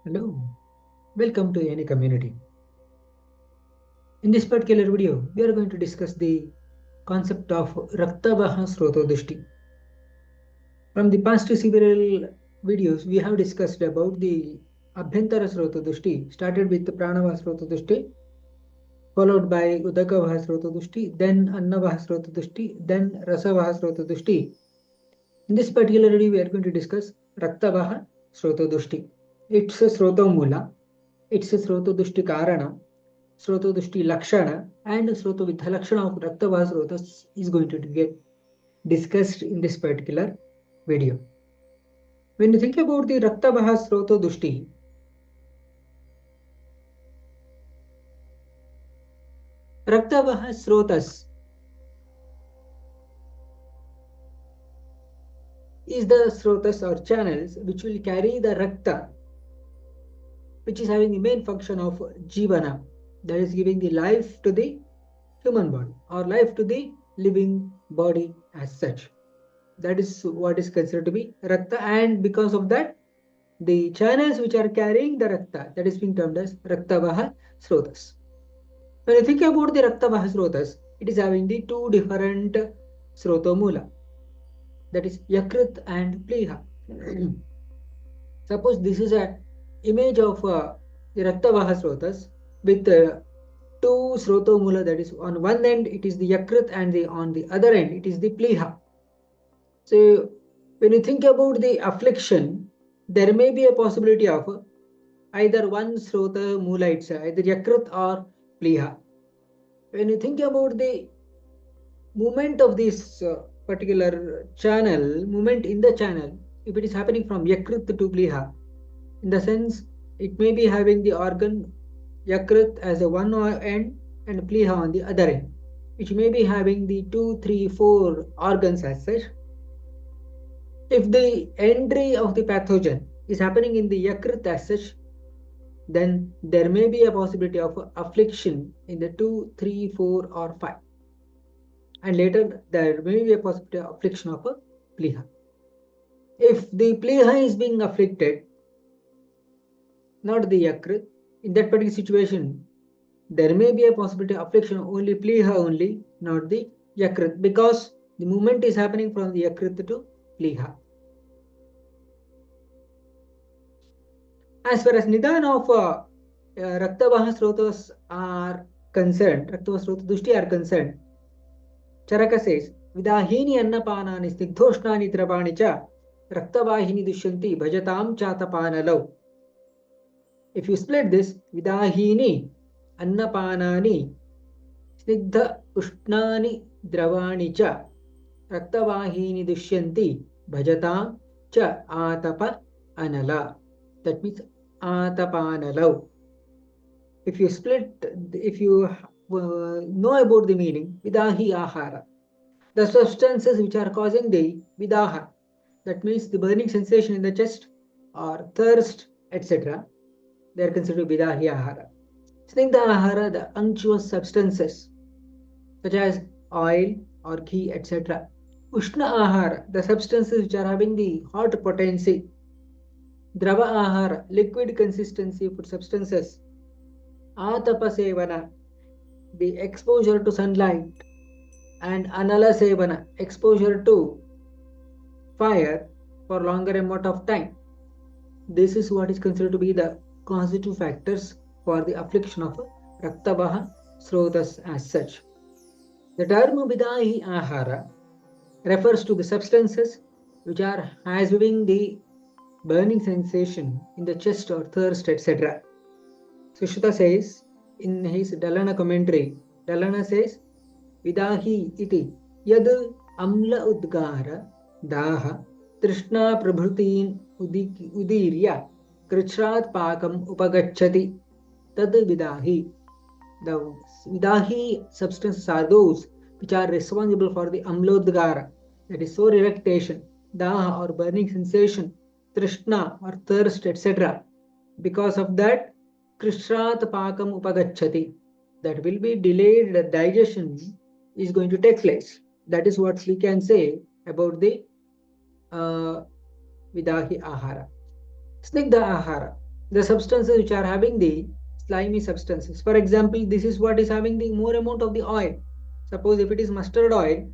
Hello, welcome to any community. In this particular video, we are going to discuss the concept of Raktavaha Srotodushti. From the past several videos, we have discussed about the Abhyantara Srotodushti, started with the Pranavaha Srotodushti, followed by Udakavaha Srotodushti, then Annavaha Srotodushti, then Rasavaha Srotodushti. In this particular video, we are going to discuss Raktavaha Srotodushti. It's a Srotomula, it's a Srotodushti Karana, Srotodushti Lakshana, and Srotoviddha Lakshana of Raktavaha Srotas is going to get discussed in this particular video. When you think about the Raktavaha Srotodushti, Raktavaha Srotas is the Srotas or channels which will carry the Rakta, which is having the main function of Jivana, that is giving the life to the human body or life to the living body as such. That is what is considered to be Rakta, and because of that, the channels which are carrying the Rakta, that is being termed as Raktavaha Srotas. When you think about the Raktavaha Srotas, it is having the two different Srotomula, that is Yakrit and Pliha. Suppose this is an image of the Raktavaha Srotas with two Srotomula, that is on one end it is the Yakrit and on the other end it is the Pliha. So when you think about the affliction, there may be a possibility of either one Srota Mula itself, either Yakrit or Pliha. When you think about the movement of this particular channel, movement in the channel, if it is happening from Yakrit to Pliha, in the sense it may be having the organ Yakrit as a one end and Pliha on the other end, which may be having the 2, 3, 4 organs as such. If the entry of the pathogen is happening in the Yakrit as such, then there may be a possibility of affliction in the 2, 3, 4 or 5. And later there may be a possibility of affliction of a Pliha. If the Pliha is being afflicted, not the Yakrit, in that particular situation, there may be a possibility of affliction only Pliha only, not the Yakrit, because the movement is happening from the Yakrit to Pliha. As far as Nidana of Raktavaha Srotas are concerned, Raktavaha Srotodushti are concerned, Charaka says, Vidahini Annapanani Snigdhoshnani Drabani cha Raktavahini Dushyanti Bhajatam Chatapanalau. If you split this, Vidahini Annapanani Snigdha Ushnani Dravani cha Raktavahini Dushyanti Bhajatam cha Atapa Anala. That means Atapanalau. If you split, if you know about the meaning, Vidahi Ahara, the substances which are causing the Vidaha, that means the burning sensation in the chest or thirst, etc., they are considered Vidahi Ahara. Snigdha Ahara, the unctuous substances such as oil or ghee, etc. Ushna Ahara, the substances which are having the hot potency. Drava Ahara, liquid consistency food substances. Atapa Sevana, the exposure to sunlight, and Anala Sevana, exposure to fire for longer amount of time. This is what is considered to be the constitutive factors for the affliction of Raktavaha Srotas as such. The term Vidahi Ahara refers to the substances which are having the burning sensation in the chest or thirst, etc. Sushruta says in his Dalana commentary, Dalana says, Vidahi iti yad amla udgara daha trishna prabhutin udirya krichrat pakam upagachati tad vidahi. The vidahi substances are those which are responsible for the amlodgara, that is sore irritation, daha or burning sensation, trishna or thirst, etc. Because of that, krishrat pakam upagachati, that will be delayed digestion is going to take place. That is what we can say about the Vidahi Ahara. Snigdha Ahara, the substances which are having the slimy substances. For example, this is what is having the more amount of the oil. Suppose if it is mustard oil,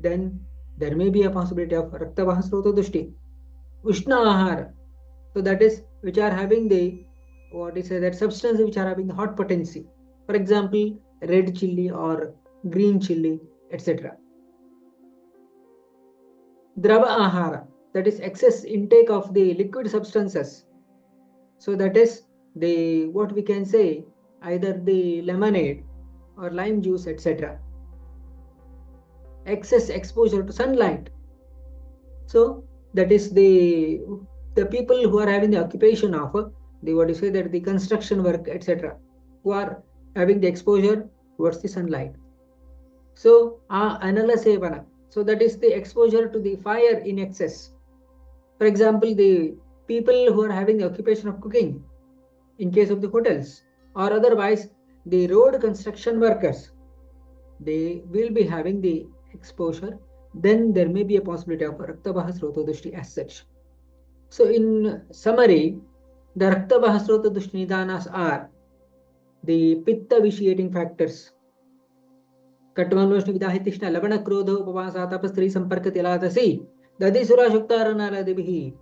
then there may be a possibility of Raktavaha Srotodushti. Ushna Ahara, so that is which are having the that substances which are having the hot potency. For example, red chili or green chili, etc. Drava Ahara, that is excess intake of the liquid substances. So that is the what we can say, either the lemonade or lime juice, etc. Excess exposure to sunlight. So that is the people who are having the occupation of the construction work, etc., who are having the exposure towards the sunlight. So anala sevana, so that is the exposure to the fire in excess. For example, the people who are having the occupation of cooking, in case of the hotels, or otherwise the road construction workers, they will be having the exposure. Then there may be a possibility of Raktavaha Srotodushti as such. So in summary, the Raktavaha Srotodushti Nidanas are the Pitta vitiating factors. Katvanushni Vidahitishna Lavana Krodho Pavasa Tapastri Samparka Tilatasi Dadi Sura Shuktarana Devihi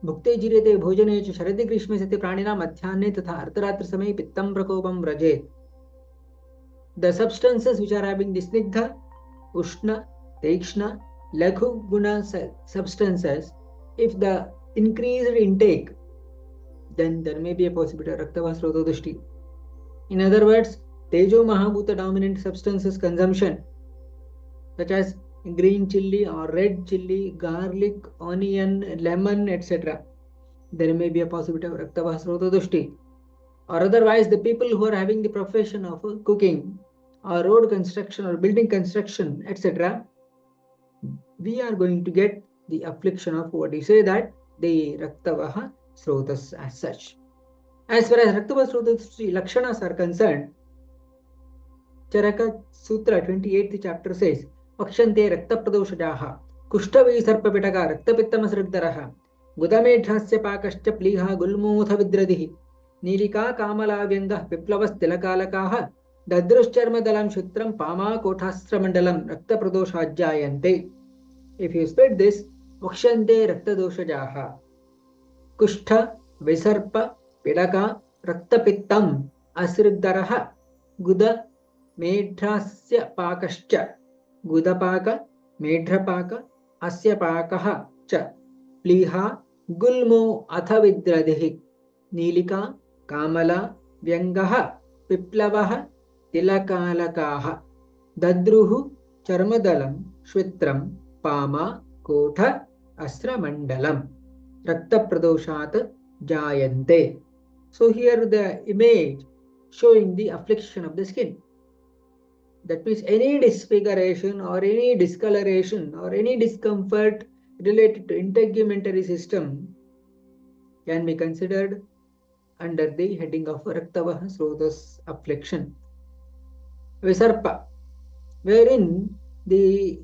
Bhukte Jirete Bhojane Sharadi Grishme Sati Pranina Madhyane Tatha Artharatri Samay Pittam Prakopam Vrajet. The substances which are having the Snigdha, Ushna, Tekshna, Laghu Guna substances, if the increased intake, then there may be a possibility of Raktavaha Srotodushti. In other words, Tejo Mahabhuta dominant substances consumption, such as green chili or red chili, garlic, onion, lemon, etc., there may be a possibility of Raktavaha Srotodushti. Or otherwise, the people who are having the profession of cooking or road construction or building construction, etc., we are going to get the affliction of the Raktavaha Srotas as such. As far as Raktavaha Srotodushti Lakshanas are concerned, Charaka Sutra 28th chapter says, Pakshante Rakta Pradoshajaha, Kushtavi Sarpapitaka, Raktapittamasrigdaraha, Gudamedhasya Pakascha Pliha Gulmotha Vidradihi, Nilika Kamala Vyanga Piplavas Tilakalakaha, Dadruscharmadalam Shutram Pama Kothastra Mandalam Rakta Pradoshajayante. If you spread this, Pakshante Rakta Doshajaha, Kushtha Visarpa Pidaka Raktapittam Asrigdaraha, Guda Medhrasya Pakascha, Gudapaka, Medhrapaka, Asya Pakaha cha, Pliha, Gulmo Athavidradihi, Nilika, Kamala, Vyangaha, Piplavaha, Tilakalakaha, Dadruhu, Charmadalam, Shwitram, Pama, Kotha, Astra Mandalam, Rakta Pradoshat, Jayante. So here the image showing the affliction of the skin. That means any disfiguration or any discoloration or any discomfort related to integumentary system can be considered under the heading of Raktavaha Srotas affliction. Visarpa, wherein the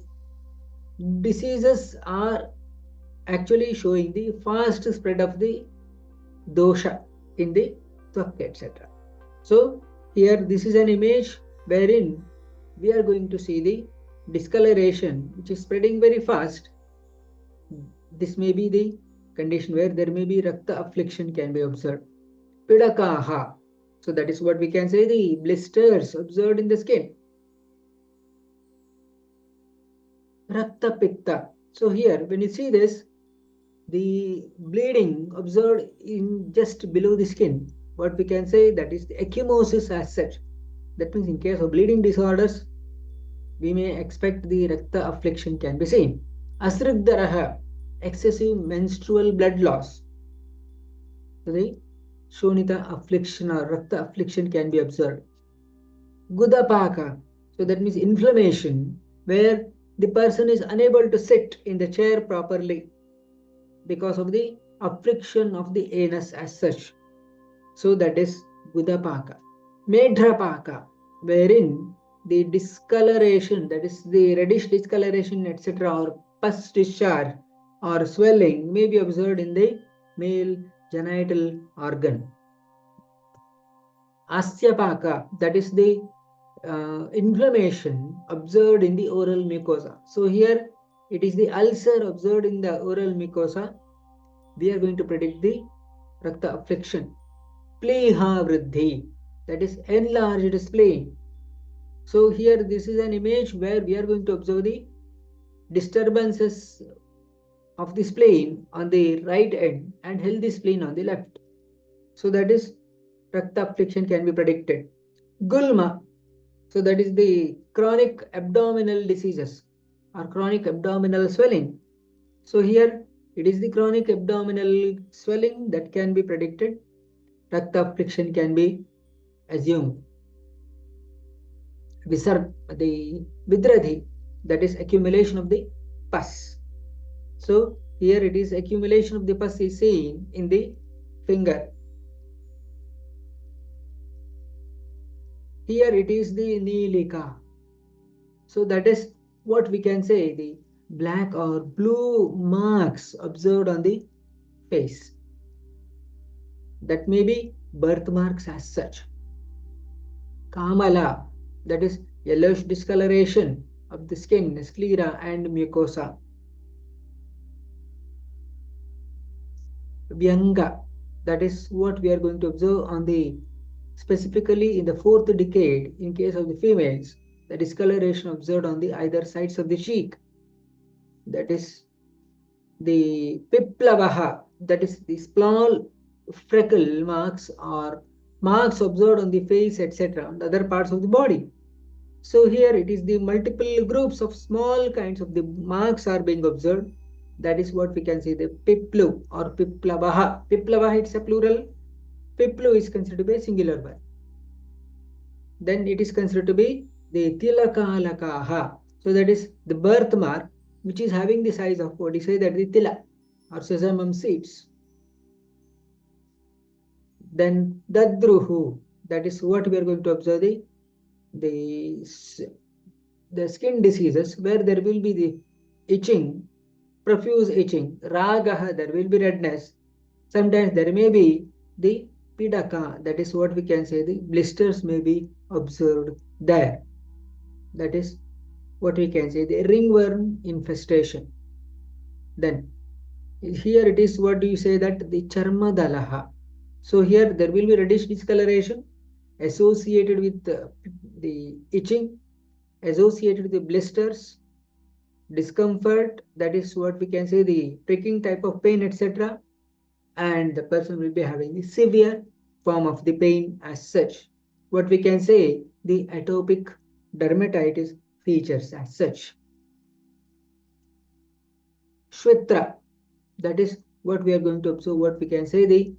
diseases are actually showing the fast spread of the dosha in the twak, etc. So here this is an image wherein we are going to see the discoloration which is spreading very fast. This may be the condition where there may be Rakta affliction can be observed. Pidakaha, so that is what we can say, the blisters observed in the skin. Rakta Pitta, so here when you see this, the bleeding observed in just below the skin, what we can say, that is the ecchymosis as such. That means in case of bleeding disorders, we may expect the Rakta affliction can be seen. Asrigdaraha, excessive menstrual blood loss. So the Shonita affliction or Rakta affliction can be observed. Gudapaka, so that means inflammation, where the person is unable to sit in the chair properly because of the affliction of the anus as such. So that is Gudapaka. Medhrapaka, wherein the discoloration, that is the reddish discoloration, etc., or pus discharge or swelling may be observed in the male genital organ. Asyapaka, that is the inflammation observed in the oral mucosa. So here it is the ulcer observed in the oral mucosa. We are going to predict the Rakta affliction. Pliha Vriddhi, that is enlarged spleen. So here this is an image where we are going to observe the disturbances of the spleen on the right end and healthy spleen on the left. So that is Rakta affliction can be predicted. Gulma, so that is the chronic abdominal diseases or chronic abdominal swelling. So here it is the chronic abdominal swelling that can be predicted. Rakta affliction can be assumed. The vidradhi, that is accumulation of the pus. So here it is accumulation of the pus is seen in the finger. Here it is the nilika. So that is what we can say, the black or blue marks observed on the face. That may be birthmarks as such. Kamala, that is yellowish discoloration of the skin, sclera and mucosa. Vyanga, that is what we are going to observe on the, specifically in the fourth decade, in case of the females, the discoloration observed on the either sides of the cheek. That is the piplavaha, that is the small freckle marks or marks observed on the face, etc., on the other parts of the body. So here it is the multiple groups of small kinds of the marks are being observed. That is what we can say the piplu or piplavaha. Piplavaha, it's a plural. Piplu is considered to be a singular one. Then it is considered to be the tilakalakaha. So that is the birthmark, which is having the size of what you say that the tila or sesamum seeds. Then dadruhu, that is what we are going to observe the skin diseases where there will be the itching, profuse itching. Ragaha, there will be redness. Sometimes there may be the pidaka, that is what we can say the blisters may be observed there. That is what we can say the ringworm infestation. Then here it is what do you say that the charmadalaha. So here there will be reddish discoloration associated with the itching, associated with the blisters, discomfort, that is what we can say the pricking type of pain, etc. And the person will be having the severe form of the pain as such. What we can say the atopic dermatitis features as such. Shvitra, that is what we are going to observe, what we can say the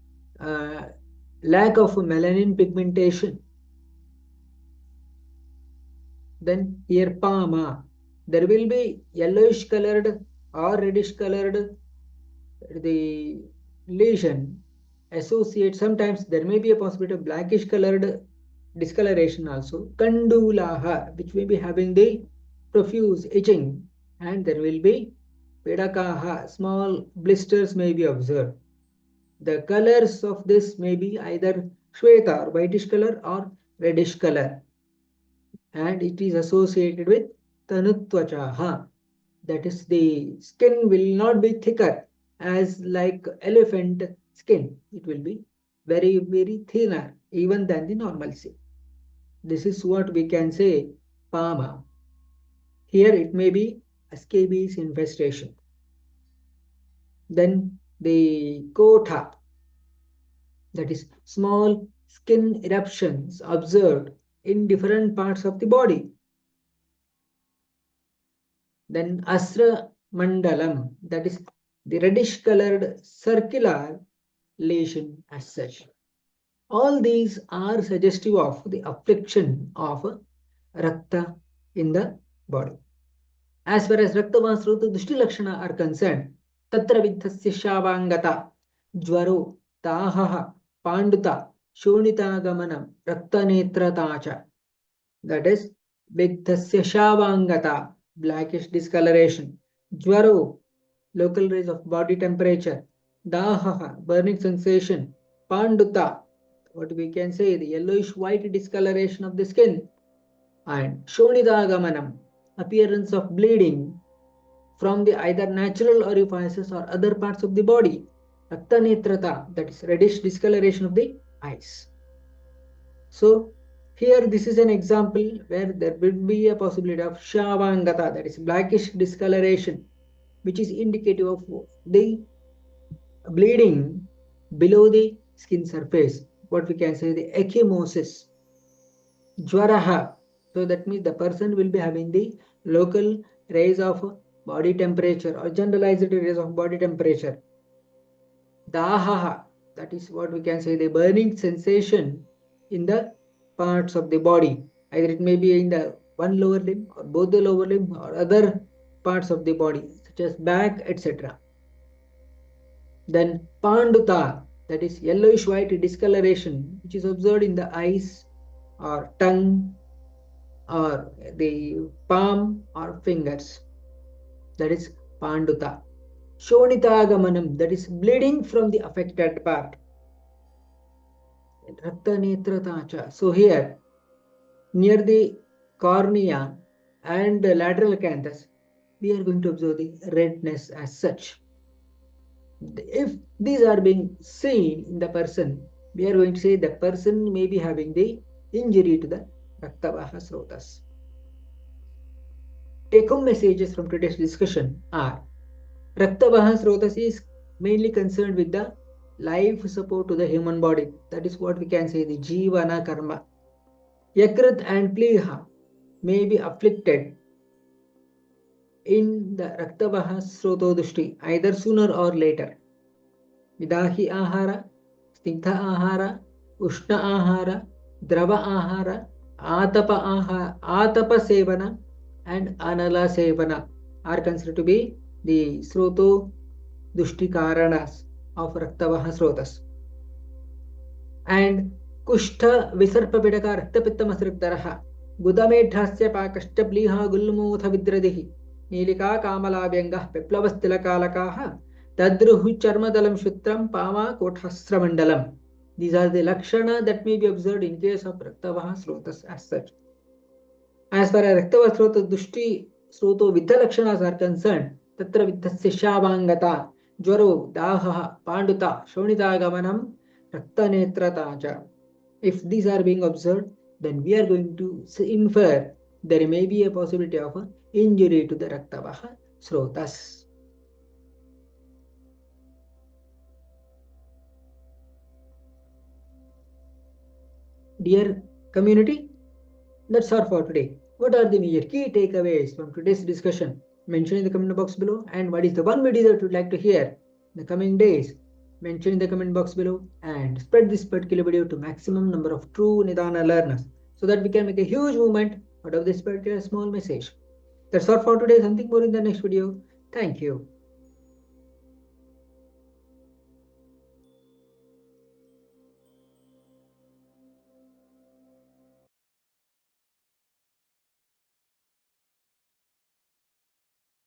lack of melanin pigmentation. Then here Pama, there will be yellowish colored or reddish colored the lesion associate. Sometimes there may be a possibility of blackish colored discoloration also. Kandulaha, which may be having the profuse itching, and there will be pedakaha, small blisters may be observed. The colors of this may be either shweta or whitish color or reddish color, and it is associated with tanutvachaha, that is the skin will not be thicker as like elephant skin. It will be very, very thinner even than the normalcy. This is what we can say Pama. Here it may be a scabies infestation. Then the Kotha, that is small skin eruptions observed in different parts of the body. Then Asra Mandalam, that is the reddish colored circular lesion as such. All these are suggestive of the affliction of Rakta in the body. As far as Raktavaha Srotodushti Lakshana are concerned, Tatra Viddhasya Shavangata, Jvaro, Tahaha, Panduta, Shonita Gamanam, Raktanetratacha. That is Viddhasya Shavangata, blackish discoloration. Jvaro, local rise of body temperature. Dahaha, burning sensation. Panduta, what we can say, the yellowish white discoloration of the skin, and Shonidagamanam, appearance of bleeding from the either natural orifices or other parts of the body. Raktanetrata, that is reddish discoloration of the eyes. So here this is an example where there will be a possibility of Shavangata, that is blackish discoloration, which is indicative of the bleeding below the skin surface. What we can say, the ecchymosis. Jwaraha, so that means the person will be having the local rise of body temperature or generalized rise of body temperature. Dahaha, that is what we can say, the burning sensation in the parts of the body. Either it may be in the one lower limb or both the lower limb or other parts of the body, such as back, etc. Then Panduta, that is yellowish white discoloration, which is observed in the eyes or tongue or the palm or fingers. That is Panduta. Shonitagamanam, that is bleeding from the affected part. Raktanetratacha. So here, near the cornea and the lateral canthus, we are going to observe the redness as such. If these are being seen in the person, we are going to say the person may be having the injury to the Raktavaha Srotas. Take-home messages from today's discussion are: Raktavaha Srotas is mainly concerned with the life support to the human body. That is what we can say, the Jivana karma. Yakrit and Pliha may be afflicted in the Raktavaha Srotodushti either sooner or later. Vidahi ahara, snigdha ahara, ushna ahara, drava ahara, atapa sevana, and anala sevana are considered to be the Srotodushti karanas of Raktavaha Srotas. And Kushtha Visarpapidaka Raktapittamasrikdaraha, Gudamedhasya Pakashtabliha Gulmutha Vidradihi, Nilika Kamalavyanga, Peplavasthilakalakaha, Tadruhu Charmadalam Shutram, Pama Kothasramandalam. These are the Lakshana that may be observed in case of Raktavaha Srotas as such. As far as Raktavaha Srotodushti Srotoviddha Lakshanas are concerned, Tatra Viddhasya Shavangata, Jwaro, Dahaha, Panduta, Shonitagamanam, Raktanetrataja. If these are being observed, then we are going to infer there may be a possibility of an injury to the Raktavaha Srotas. Dear community, that's all for today. What are the major key takeaways from today's discussion? Mention in the comment box below. And what is the one video that you would like to hear in the coming days? Mention in the comment box below, and spread this particular video to maximum number of true Nidana learners so that we can make a huge movement out of this particular small message. That's all for today. Something more in the next video. Thank you.